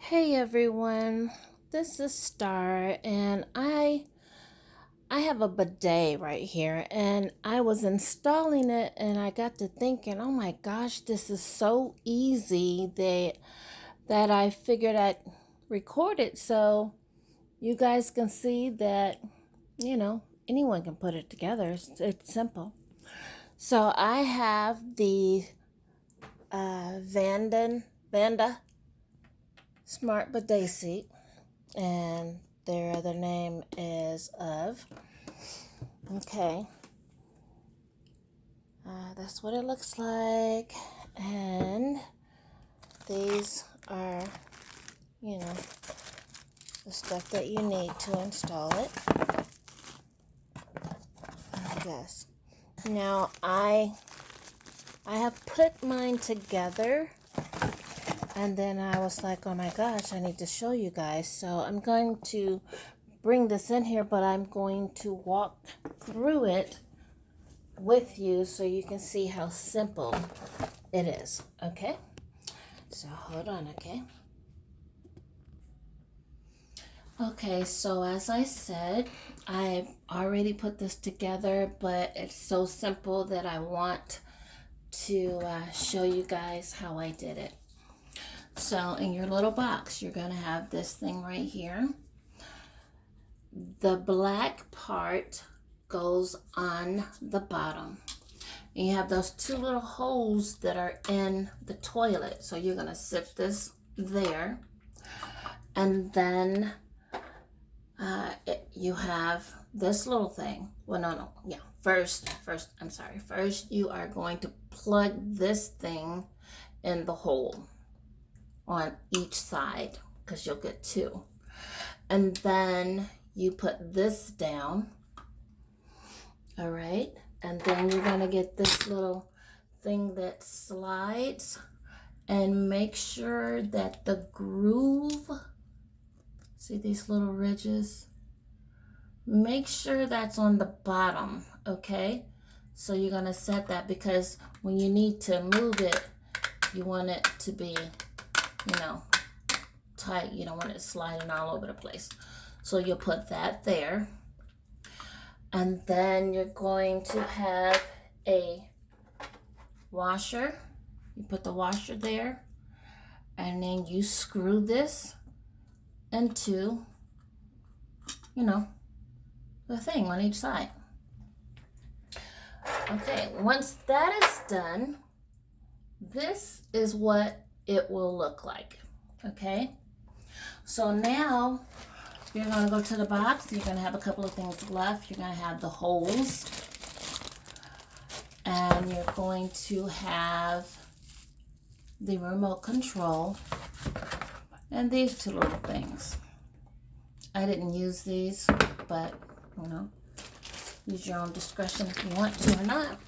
Hey everyone, this is Star and I have a bidet right here and I was installing it and I got to thinking, oh my gosh, this is so easy that I figured I'd record it so you guys can see that, anyone can put it together. It's simple. So I have the Vanda Smart Bidet Seat, and their other name is OVE. Okay, that's what it looks like, and these are, you know, the stuff that you need to install it. I guess. Now I have put mine together, and then I was like, oh my gosh, I need to show you guys. So I'm going to bring this in here, but I'm going to walk through it with you so you can see how simple it is. Okay, so hold on. Okay, so as I said, I've already put this together, but it's so simple that I want to show you guys how I did it. So in your little box, you're going to have this thing right here. The black part goes on the bottom. And you have those two little holes that are in the toilet. So you're going to sit this there. And then you have this little thing. Well, no. Yeah. First, you are going to plug this thing in the hole on each side because you'll get two. And then you put this down. All right. And then you're going to get this little thing that slides, and make sure that the groove, see these little ridges? Make sure that's on the bottom, okay? So you're going to set that because when you need to move it, you want it to be, tight. You don't want it sliding all over the place. So you'll put that there. And then you're going to have a washer. You put the washer there, and then you screw this into, the thing on each side. Okay, once that is done, this is what it will look like. Okay, so now you're going to go to the box. You're going to have a couple of things left. You're going to have the holes, and you're going to have the remote control and these two little things. I didn't use these, but use your own discretion if you want to or not.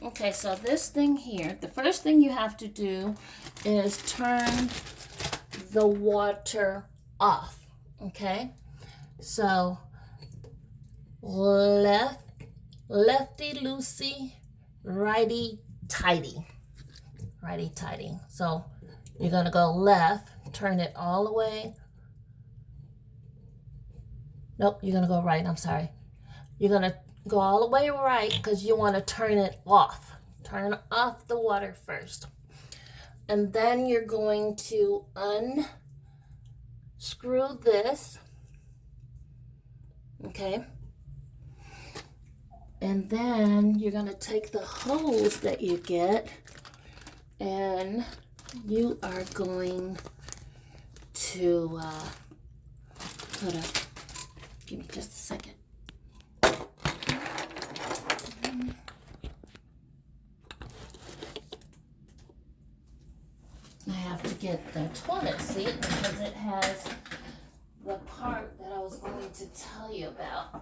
Okay, so this thing here, the first thing you have to do is turn the water off. Okay, so lefty loosey, righty tighty. So you're gonna go left, turn it all the way. Nope, you're gonna go right. I'm sorry. You're gonna go all the way right because you want to turn it off. Turn off the water first, and then you're going to unscrew this. Okay, and then you're going to take the hose that you get, and you are going to give me just a second. I have to get the toilet seat because it has the part that I was going to tell you about.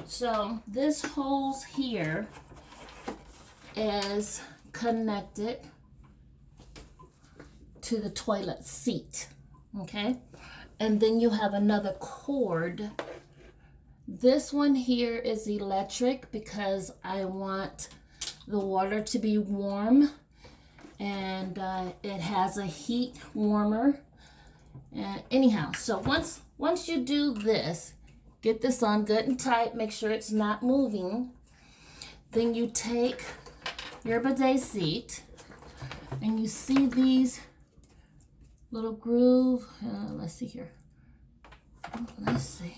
So this hose here is connected to the toilet seat, okay? And then you have another cord. This one here is electric because I want the water to be warm, and it has a heat warmer. And anyhow, so once you do this, get this on good and tight, make sure it's not moving. Then you take your bidet seat, and you see these little groove. Let's see here. Let's see.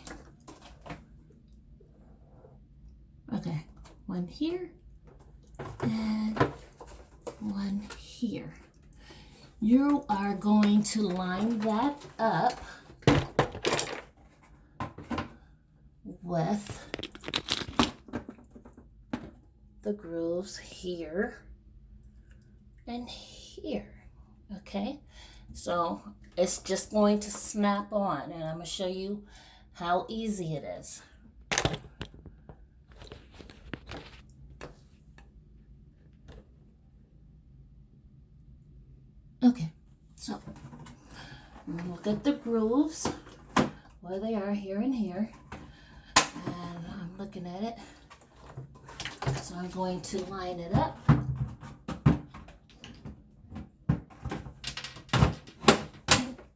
Okay, one here and one here. You are going to line that up with the grooves here and here. Okay, so it's just going to snap on, and I'm going to show you how easy it is. Okay, so look at the grooves, where they are here and here, and I'm looking at it. So I'm going to line it up.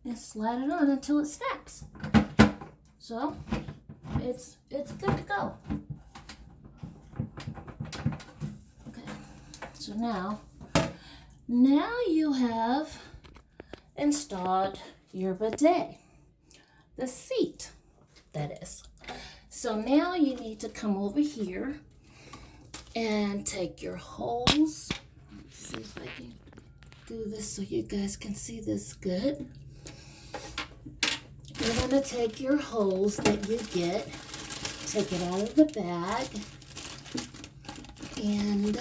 And slide it on until it snaps. So it's good to go. Okay, so now you have installed your bidet, the seat, that is. So now you need to come over here and take your hose. Let's see if I can do this so you guys can see this good. You're going to take your hose that you get, take it out of the bag, and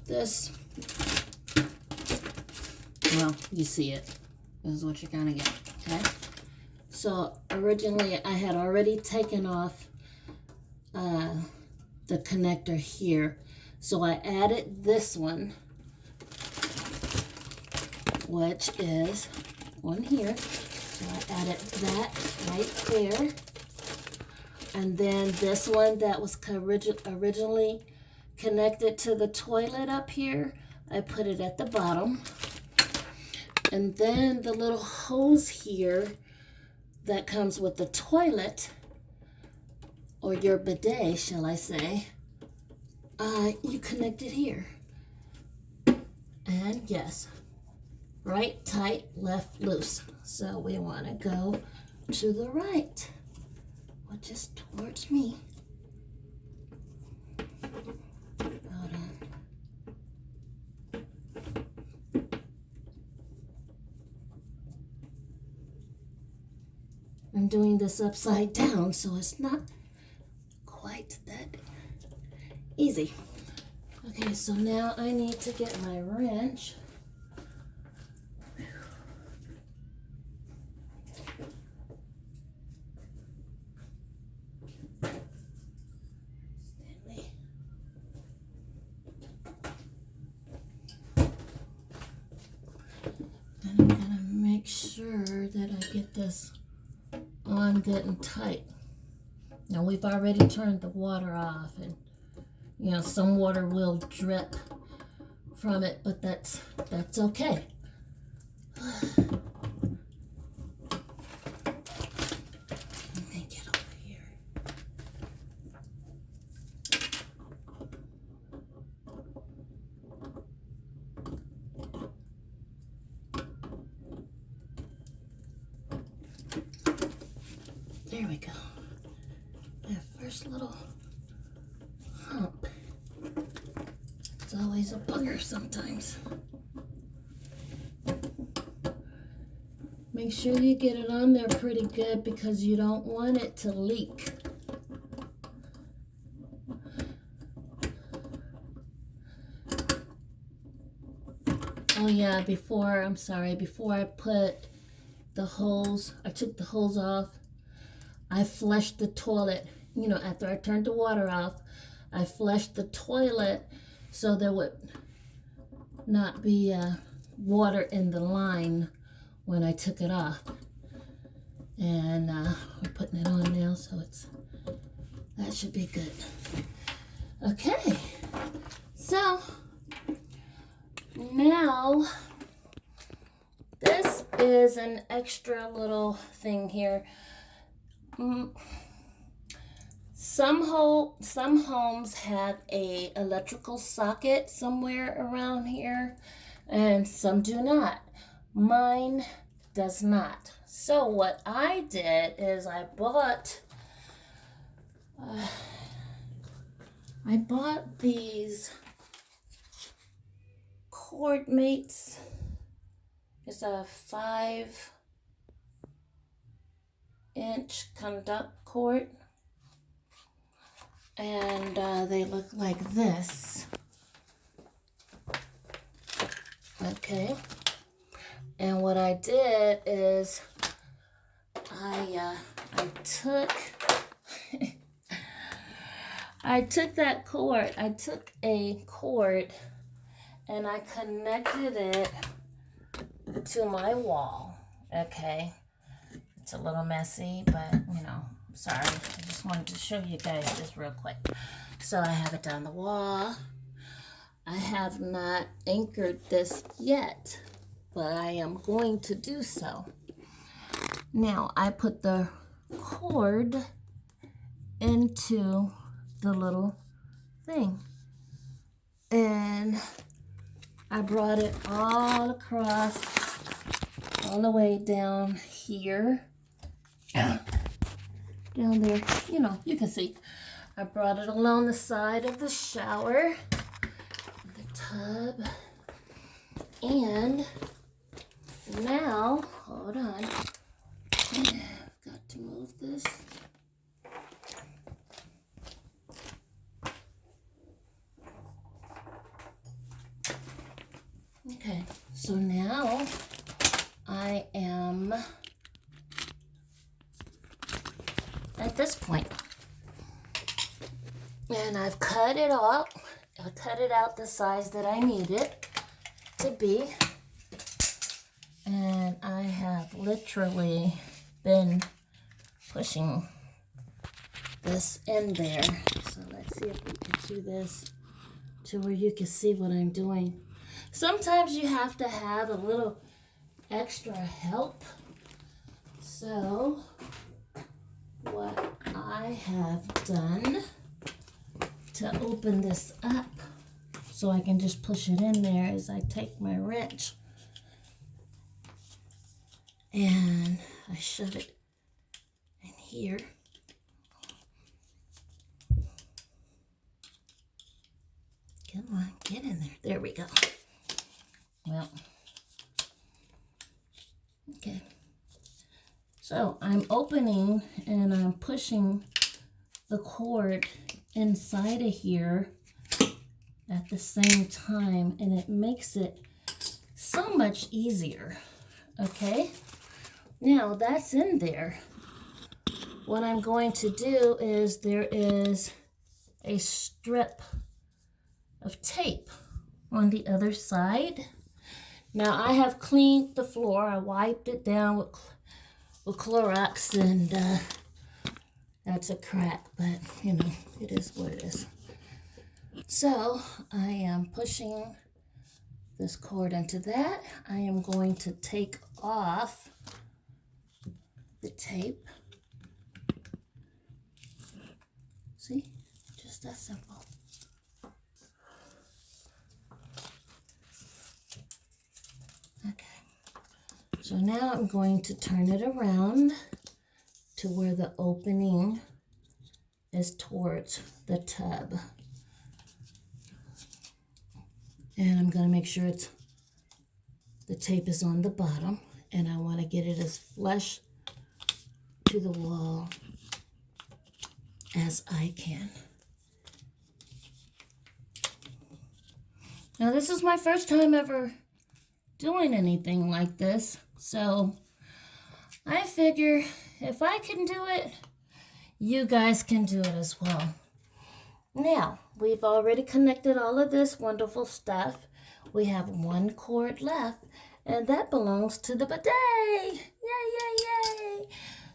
this, well, you see it. This is what you're going to get, okay? So originally I had already taken off the connector here. So I added this one, which is one here. So I added that right there. And then this one that was originally connected to the toilet up here, I put it at the bottom. And then the little hose here that comes with the toilet, or your bidet, shall I say, you connect it here. And yes, right, tight, left, loose. So we want to go to the right, which is towards me. Hold on. I'm doing this upside down, so it's not quite that easy. Okay, so now I need to get my wrench. And I'm gonna make sure that I get this on good and tight. Now we've already turned the water off, and you know, some water will drip from it, but that's okay. Let me get over here. There we go. That first little hump. It's always a bugger sometimes. Make sure you get it on there pretty good because you don't want it to leak. Oh yeah, before I put the hose, I took the hose off. I flushed the toilet, you know, after I turned the water off, I flushed the toilet so there would not be water in the line when I took it off. And we're putting it on now, so it's should be good. Okay, so now this is an extra little thing here. Some homes have a electrical socket somewhere around here, and some do not. Mine does not. So what I did is I bought these cord mates. It's a 5-inch conduct cord, and they look like this. Okay, and what I did is I took that cord. I took a cord and I connected it to my wall. Okay, it's a little messy, but you know, I'm sorry. I just wanted to show you guys this real quick. So I have it down the wall. I have not anchored this yet, but I am going to do so. Now I put the cord into the little thing, and I brought it all across, all the way down here, down there, you know, you can see. I brought it along the side of the shower, the tub, and now, hold on, I've got to move this. Okay, so now I am at this point, and I've cut it out. I cut it out the size that I need it to be, and I have literally been pushing this in there. So let's see if we can do this to where you can see what I'm doing. Sometimes you have to have a little extra help. So what I have done to open this up so I can just push it in there is I take my wrench and I shove it in here. Come on, get in there. There we go. Well, okay. So I'm opening and I'm pushing the cord inside of here at the same time, and it makes it so much easier. Okay, now that's in there. What I'm going to do is there is a strip of tape on the other side. Now I have cleaned the floor. I wiped it down with Clorox, and that's a crack, but you know, it is what it is. So I am pushing this cord into that. I am going to take off the tape. See, just that simple. Okay, so now I'm going to turn it around to where the opening is towards the tub. And I'm going to make sure the tape is on the bottom, and I want to get it as flush to the wall as I can. Now this is my first time ever doing anything like this, so I figure if I can do it, you guys can do it as well. Now, we've already connected all of this wonderful stuff. We have one cord left, and that belongs to the bidet. Yay, yay, yay.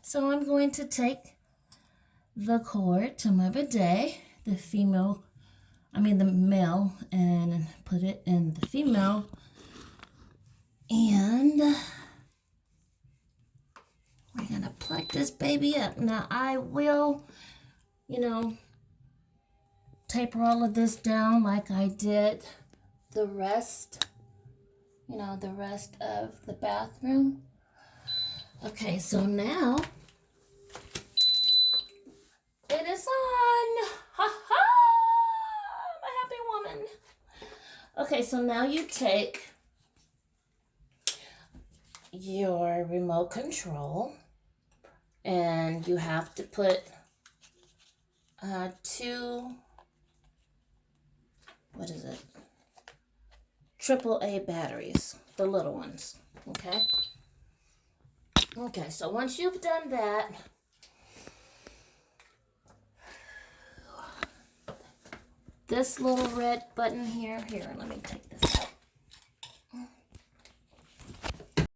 So I'm going to take the cord to my bidet, the male, and put it in the female. And we're gonna plug this baby up. Now I will, taper all of this down like I did the rest, the rest of the bathroom. Okay, so now it is on. Ha ha! I'm a happy woman. Okay, so now you take your remote control and you have to put two, AAA batteries, the little ones, okay? Okay, so once you've done that, this little red button here, let me take this